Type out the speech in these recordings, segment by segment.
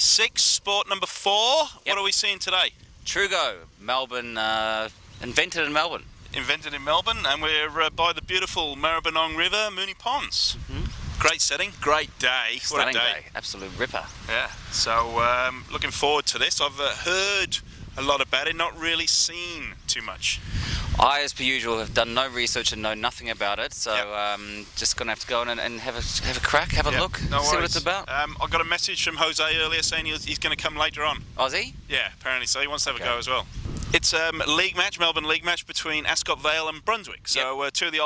366, sport number 4. Yep. What are we seeing today? Trugo, Melbourne, invented in Melbourne. Invented in Melbourne, and we're by the beautiful Maribyrnong River, Moonee Ponds. Mm-hmm. Great setting, great day. Stunning What a day. Absolute ripper. Yeah, so looking forward to this. I've heard a lot about it, not really seen too much. I, as per usual, have done no research and know nothing about it, so Yep. just going to have to go in and have a crack, have a look, no see what worries. it's about. I got a message from Jose earlier saying he's going to come later on. Aussie? Yeah, apparently so. He wants to have Okay. a go as well. It's a league match, Melbourne league match between Ascot Vale and Brunswick. So two of the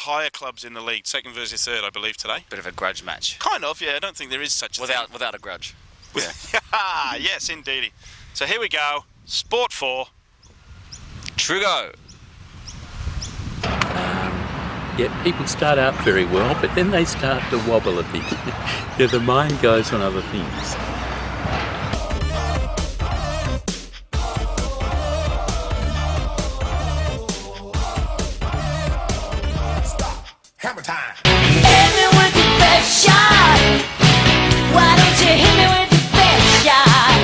higher clubs in the league, second versus third, I believe, today. Bit of a grudge match. Kind of, yeah. I don't think there is such a thing. Without a grudge. Yes, indeedy. So here we go. Sport 4. Trugo. People start out very well, but then they start to wobble a bit. The mind goes on other things. Hammer time. Hit me with your best shot. Why don't you hit me with your best shot?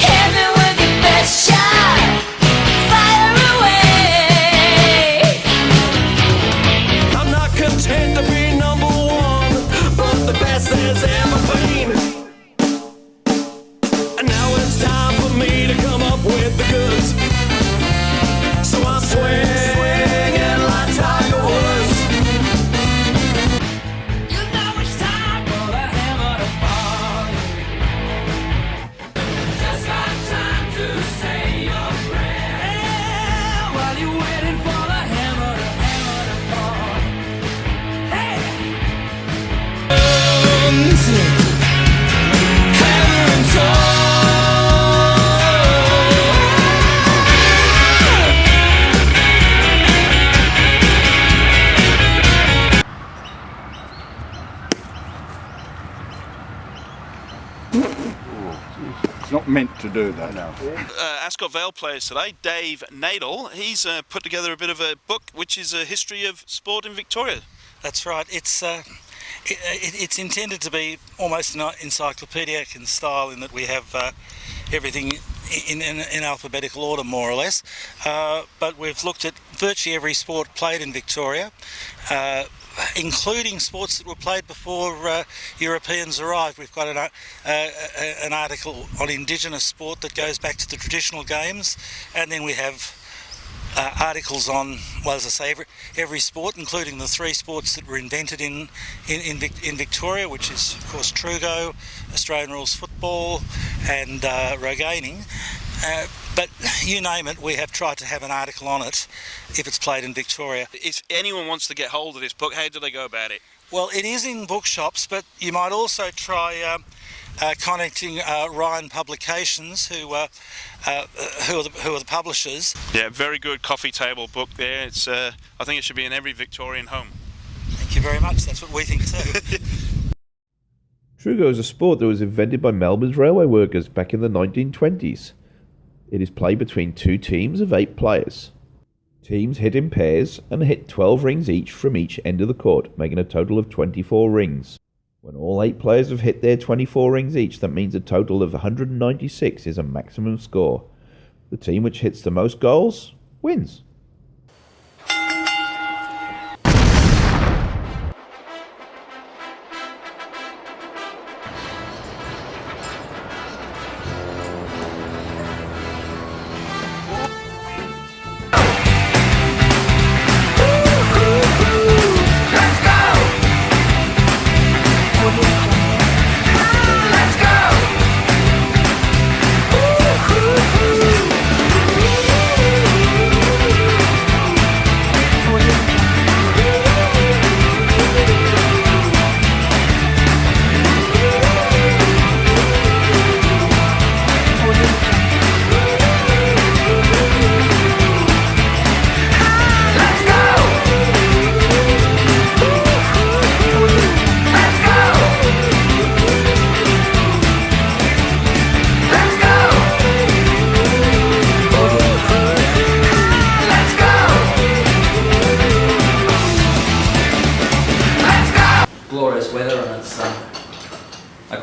Hit me with your best shot. Fire away. I'm not content to be number one, but the best there's ever been. And now it's time for me to come up with the goods. So I'm swinging like Tiger Woods. You know it's time for the hammer to fall. Just got time to say your prayer while you're waiting for the hammer to fall. Hey! Hammer and toe. It's not meant to do that. No. Ascot Vale players today. Dave Nadel, he's put together a bit of a book which is a history of sport in Victoria. That's right. It's intended to be almost encyclopedic in style, in that we have everything in alphabetical order, more or less. But we've looked at virtually every sport played in Victoria, including sports that were played before Europeans arrived. We've got an article on indigenous sport that goes back to the traditional games, and then we have articles on, well, as I say, every sport, including the 3 sports that were invented in Victoria, which is, of course, Trugo, Australian rules football, and rogating. But you name it, we have tried to have an article on it if it's played in Victoria. If anyone wants to get hold of this book, how do they go about it? Well, it is in bookshops, but you might also try contacting Ryan Publications, who are the publishers. Yeah, very good coffee table book there. It's I think it should be in every Victorian home. Thank you very much. That's what we think too. Trugo is a sport that was invented by Melbourne's railway workers back in the 1920s. It is played between 2 teams of 8 players. Teams hit in pairs and hit 12 rings each from each end of the court, making a total of 24 rings. When all 8 players have hit their 24 rings each, that means a total of 196 is a maximum score. The team which hits the most goals wins. Let's go!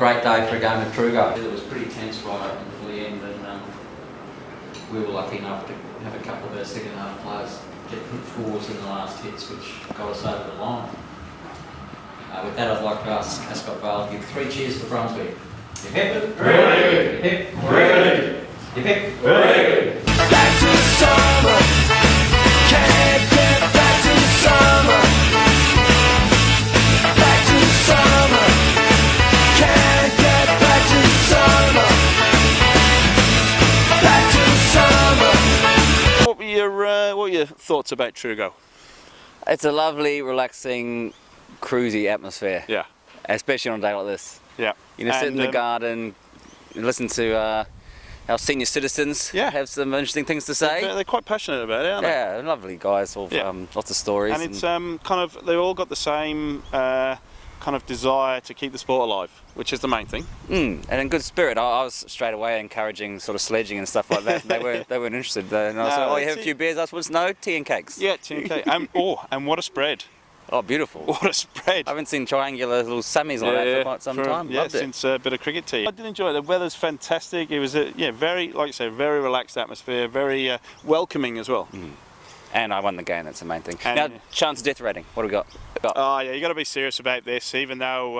great day for a game of Trugo. It was pretty tense right up until the end, and we were lucky enough to have a couple of our second half players get put forwards in the last hits, which got us over the line. With that, I'd like to ask Ascot Vale to give 3 cheers for Brunswick. Hip hip! Hooray! Hip hip! Hooray! Hip hip! Hooray! Back to the summer. Can't get back to the summer. Back to the summer. Can't get back to the summer. Back to the summer. What were your thoughts about Trugo? It's a lovely, relaxing, cruisy atmosphere. Yeah. Especially on a day like this. Yeah. You know, sit in the garden, listen to our senior citizens have some interesting things to say. They're quite passionate about it, aren't they? Yeah, lovely guys, all, lots of stories. And it's kind of, they've all got the same kind of desire to keep the sport alive, which is the main thing. And in good spirit. I was straight away encouraging sort of sledging and stuff like that. They weren't interested. And I was like, oh, you have a few beers? I was, no, tea and cakes. Yeah, tea and cake. And what a spread. Oh, beautiful. What a spread. I haven't seen triangular little sammies like that for quite some time. Yeah, Loved it. since a bit of cricket tea. I did enjoy it. The weather's fantastic. It was very, like you say, very relaxed atmosphere, very welcoming as well. And I won the game, that's the main thing. And now, chance of death rating, what do we got? Oh yeah, you got to be serious about this, even though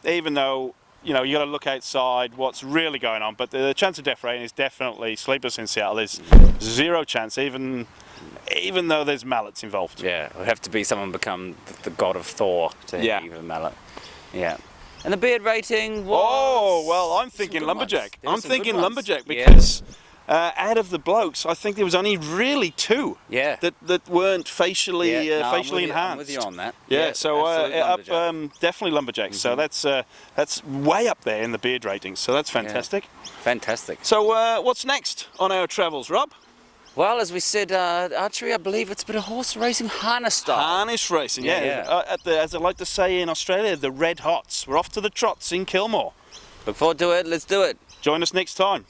you know, you got to look outside what's really going on. But the chance of death rating is definitely sleepers in Seattle. There's 0 chance, even though there's mallets involved. Yeah, it would have to be someone become the god of Thor to hit you with a mallet. Yeah. And the beard rating was... Oh, well, I'm thinking lumberjack. I'm thinking lumberjack because out of the blokes, I think there was only really 2 that weren't facially enhanced. I'm with you on that. Yeah, so definitely lumberjacks. So that's way up there in the beard ratings. So that's fantastic. Yeah. Fantastic. So what's next on our travels, Rob? Well, as we said, archery, I believe it's a bit of horse racing, harness style. Harness racing, yeah. As I like to say in Australia, the red hots. We're off to the trots in Kilmore. Look forward to it. Let's do it. Join us next time.